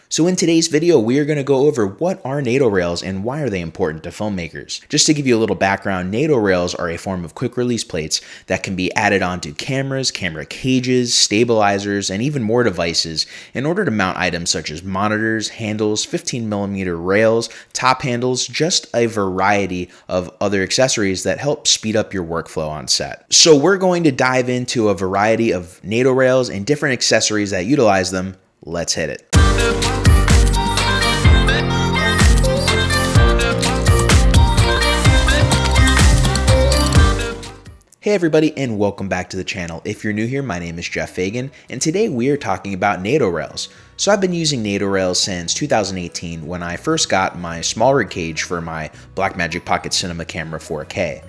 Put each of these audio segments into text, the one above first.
So in today's video, we are going to go over what are NATO rails and why are they important to filmmakers. Just to give you a little background, NATO rails are a form of quick release plates that can be added onto cameras, camera cages, stabilizers, and even more devices in order to mount items such as monitors, handles, 15mm rails, top handles, just a variety of other accessories that help speed up your workflow on set. So we're going to dive into a variety of NATO rails and different accessories that utilize them. Let's hit it. Hey everybody, and welcome back to the channel. If you're new here, my name is Geoff Fagien, and today we are talking about NATO rails. So I've been using NATO rails since 2018 when I first got my SmallRig cage for my Blackmagic Pocket Cinema Camera 4K.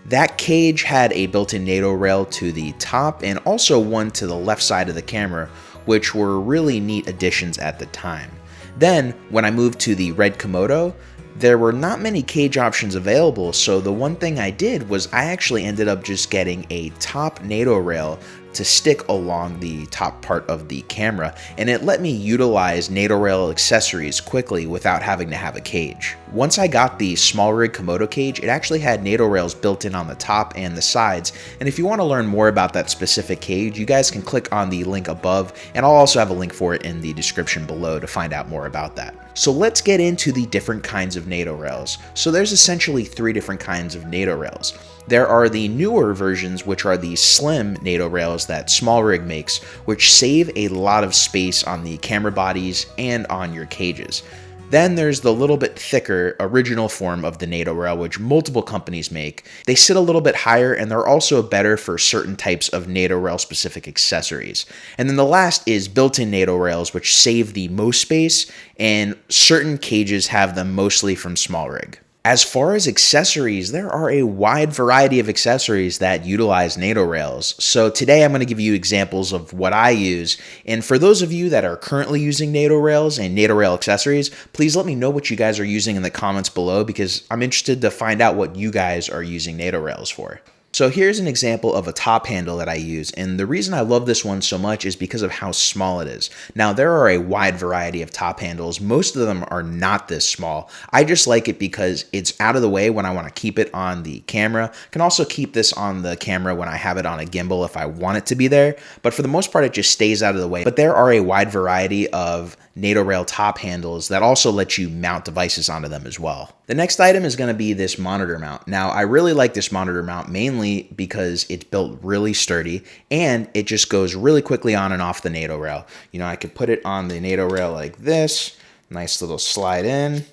That cage had a built-in NATO rail to the top and also one to the left side of the camera, which were really neat additions at the time. Then, when I moved to the red Komodo, there were not many cage options available, so the one thing I did was I actually ended up just getting a top NATO rail to stick along the top part of the camera, and it let me utilize NATO rail accessories quickly without having to have a cage. Once I got the SmallRig Komodo cage, it actually had NATO rails built in on the top and the sides, and if you want to learn more about that specific cage, you guys can click on the link above, and I'll also have a link for it in the description below to find out more about that. So let's get into the different kinds of NATO rails. So there's essentially three different kinds of NATO rails. There are the newer versions, which are the slim NATO rails that SmallRig makes, which save a lot of space on the camera bodies and on your cages. Then there's the little bit thicker original form of the NATO rail, which multiple companies make. They sit a little bit higher and they're also better for certain types of NATO rail specific accessories. And then the last is built-in NATO rails, which save the most space, and certain cages have them mostly from SmallRig. As far as accessories, there are a wide variety of accessories that utilize NATO rails. So today I'm going to give you examples of what I use. And for those of you that are currently using NATO rails and NATO rail accessories, please let me know what you guys are using in the comments below, because I'm interested to find out what you guys are using NATO rails for. So here's an example of a top handle that I use, and the reason I love this one so much is because of how small it is. Now, there are a wide variety of top handles. Most of them are not this small. I just like it because it's out of the way when I want to keep it on the camera. I can also keep this on the camera when I have it on a gimbal if I want it to be there, but for the most part, it just stays out of the way. But there are a wide variety of NATO rail top handles that also let you mount devices onto them as well. The next item is going to be this monitor mount. Now, I really like this monitor mount mainly because it's built really sturdy and it just goes really quickly on and off the NATO rail. You know, I could put it on the NATO rail like this, nice little slide in,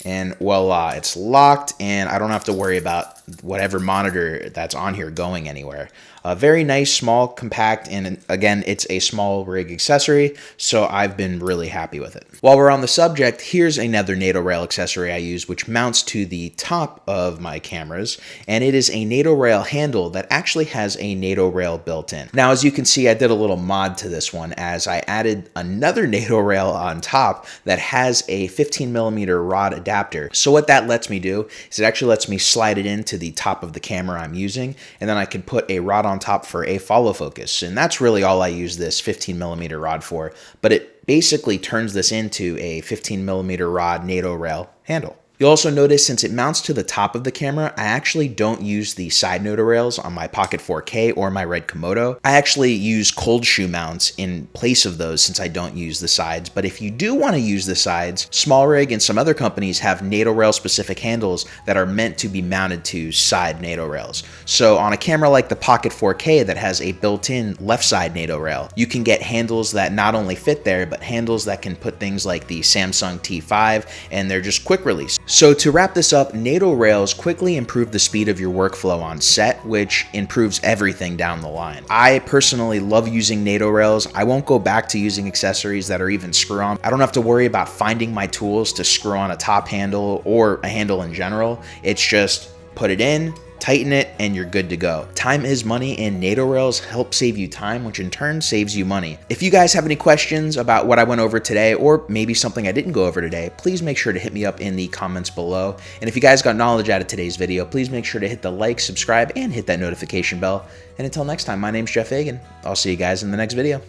and voila, it's locked and I don't have to worry about whatever monitor that's on here going anywhere. Very nice, small, compact, and again, it's a SmallRig accessory, so I've been really happy with it. While we're on the subject, here's another NATO rail accessory I use, which mounts to the top of my cameras, and it is a NATO rail handle that actually has a NATO rail built in. Now, as you can see, I did a little mod to this one as I added another NATO rail on top that has a 15mm rod adapter. So what that lets me do is it actually lets me slide it into the top of the camera I'm using, and then I can put a rod on top for a follow focus, and that's really all I use this 15mm rod for, but it basically turns this into a 15mm rod NATO rail handle. You'll also notice since it mounts to the top of the camera, I actually don't use the side NATO rails on my Pocket 4K or my red Komodo. I actually use cold shoe mounts in place of those since I don't use the sides. But if you do want to use the sides, SmallRig and some other companies have NATO rail specific handles that are meant to be mounted to side NATO rails. So on a camera like the Pocket 4K that has a built-in left side NATO rail, you can get handles that not only fit there, but handles that can put things like the Samsung T5, and they're just quick release. So to wrap this up, NATO rails quickly improve the speed of your workflow on set, which improves everything down the line. I personally love using NATO rails. I won't go back to using accessories that are even screw-on. I don't have to worry about finding my tools to screw on a top handle or a handle in general. It's just put it in, tighten it, and you're good to go. Time is money, and NATO rails help save you time, which in turn saves you money. If you guys have any questions about what I went over today, or maybe something I didn't go over today, please make sure to hit me up in the comments below. And if you guys got knowledge out of today's video, please make sure to hit the like, subscribe, and hit that notification bell. And until next time, my name's Geoff Fagien. I'll see you guys in the next video.